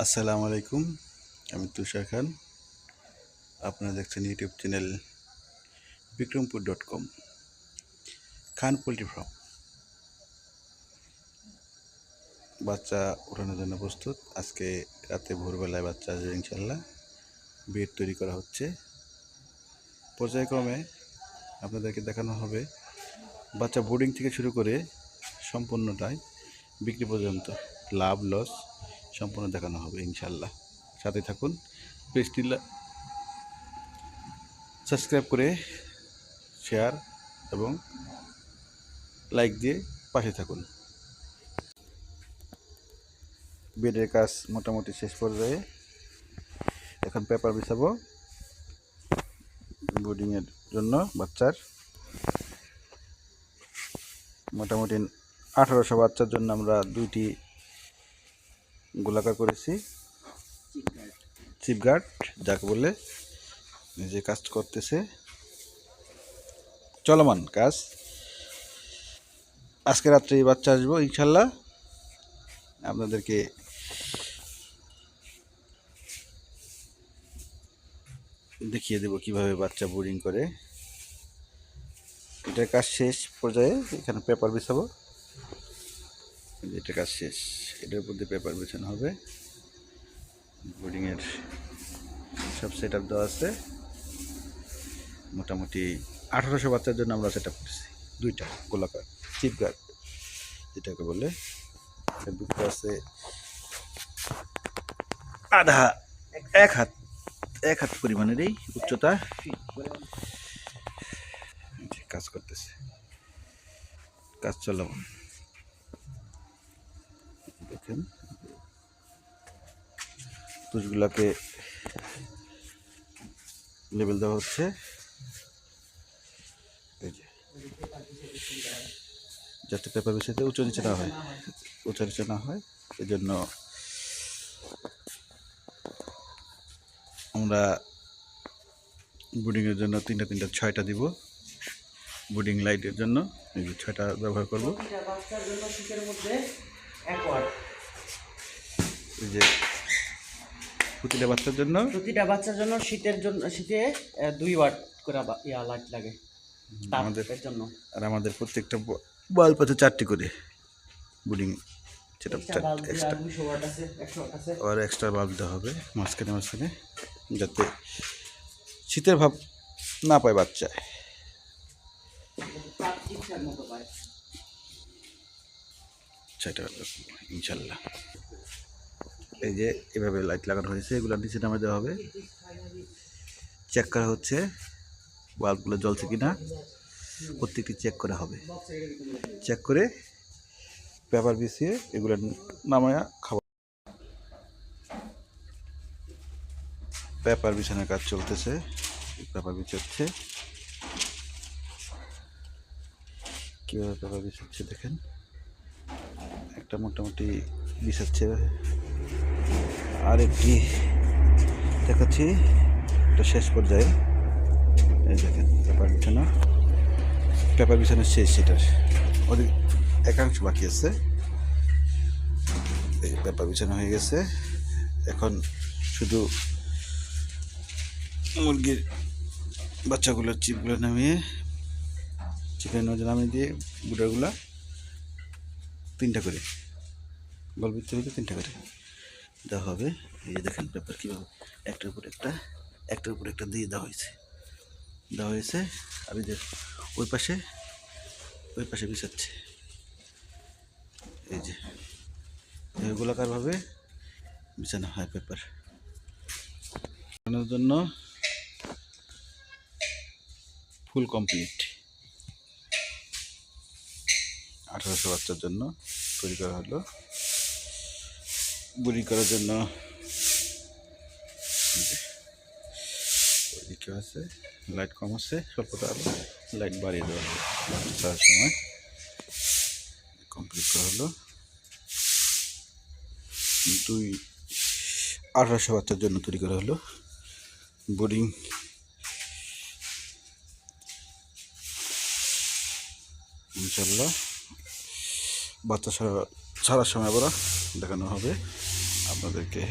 আসসালামু আলাইকুম। আমি তুষার খান। আপনারা দেখছেন ইউটিউব চ্যানেল বিক্রমপুর.com খান পোলট্রি ফার্ম। বাচ্চা ওঠানোর জন্য প্রস্তুত। আজকে রাতে ভোরবেলায় বাচ্চা আসবে ইনশাল্লাহ। বেড তৈরি করা হচ্ছে। পর্যায়ক্রমে আপনাদেরকে দেখানো হবে বাচ্চা বোর্ডিং থেকে শুরু করে সম্পূর্ণটাই বিক্রি পর্যন্ত লাভ লস সম্পূর্ণ দেখানো হবে ইনশাল্লাহ। সাথে থাকুন। পেজটি সাবস্ক্রাইব করে শেয়ার এবং লাইক দিয়ে পাশে থাকুন। বেডের কাজ মোটামুটি শেষ পর্যায়ে। এখন পেপার বিছাবো বোর্ডিংয়ের জন্য। বাচ্চার মোটামুটি 1800 বাচ্চার জন্য আমরা 2টি গোলাকার করেছি। চিপ গার্ড যাকে বলে, নিজে কাজ করতেছে, চলমান কাজ। আজকে রাত্রে বাচ্চা আসবো ইনশাল্লাহ। আপনাদেরকে দেখিয়ে দেব কিভাবে বাচ্চা বোর্ডিং করে। এটার কাজ শেষ পর্যায়ে। এখানে পেপার বিছাবো। এটার কাজ শেষ। এটার উপর দিয়ে পেপার বিছানো হবে। বোর্ডিংয়ের সব সেট আপ দেওয়া আছে। মোটামুটি 1800 বাচ্চার জন্য আমরা সেট আপ করছি 2টা গোলাকার চিপ গার্ড যেটাকে বলে। দুটো আছে আধা এক হাত পরিমাণের এই উচ্চতা। কাজ করতেছে, কাজ চলমান। দেখেন তুষগুলাকে লেবেল দেওয়া হচ্ছে। এই যে যাতে পেপার বিছাতে উঁচু নিচে না হয় এই জন্য আমরা বোর্ডিংয়ের জন্য 3টা 6টা দিব। বোর্ডিং লাইটের জন্য এই যে 6টা ব্যবহার করব। এই যে প্রতিটা বাচ্চার জন্য শীতে 2 ওয়াট করে লাইট লাগে আমাদের প্রত্যেকটা বাল্ব আছে 4টি করে। বোর্ডিং সেটা আর এক্সট্রা বাল্ব দেওয়া হবে মাঝখানে যাতে শীতের ভাব না পায় বাচ্চায়। সেটা ইনশাল্লাহ। এই যে এভাবে লাইট লাগানো হয়েছে। এগুলো নিচে নামে দেওয়া হবে। চেক করা হচ্ছে বাল্বগুলো জ্বলছে কিনা। প্রত্যেকটি চেক করা হবে। চেক করে পেপার বিছিয়ে এগুলো নামায়া খাওয়া। পেপার বিছানোর কাজ চলতেছে। পেপার বিছাচ্ছে। কীভাবে পেপার বিছাচ্ছে দেখেন। একটা মোটামুটি বিছাচ্ছে, আরেকটি দেখাচ্ছি। এটা শেষ পর্যায়ে। এই দেখেন পেপার বিছানো শেষ। এটার ওদের একাংশ বাকি আছে। এই পেপার বিছানো হয়ে গেছে। এখন শুধু মুরগির বাচ্চাগুলোর চিপগুলো নামিয়ে দিয়ে গুঁড়াগুলা 3টা করে গল্পের ভিতরে 3টা করে দেওয়া হবে। এই যে দেখেন পেপার কীভাবে একটার উপর একটা দিয়ে দেওয়া হয়েছে। আর এই যে ওই পাশে বিছাচ্ছে। এই যে গোলাকারভাবে বিছানো হয় পেপার বানানোর জন্য। Full complete. 1800 বাচ্চার জন্য তৈরি করা হলো। বুড়ি করার জন্য ওইদিকে আছে লাইট কম আছে, স্বল্পতা আলো লাইট বাড়িয়ে দেওয়া হবে। তার সময় কমপ্লিট করা হলো। 1800 বাচ্চার জন্য তৈরি করা হলো বোর্ডিং। ইনশাল্লাহ বাচ্চা ছাড়ার সময় আবার দেখানো হবে আপনাদেরকে।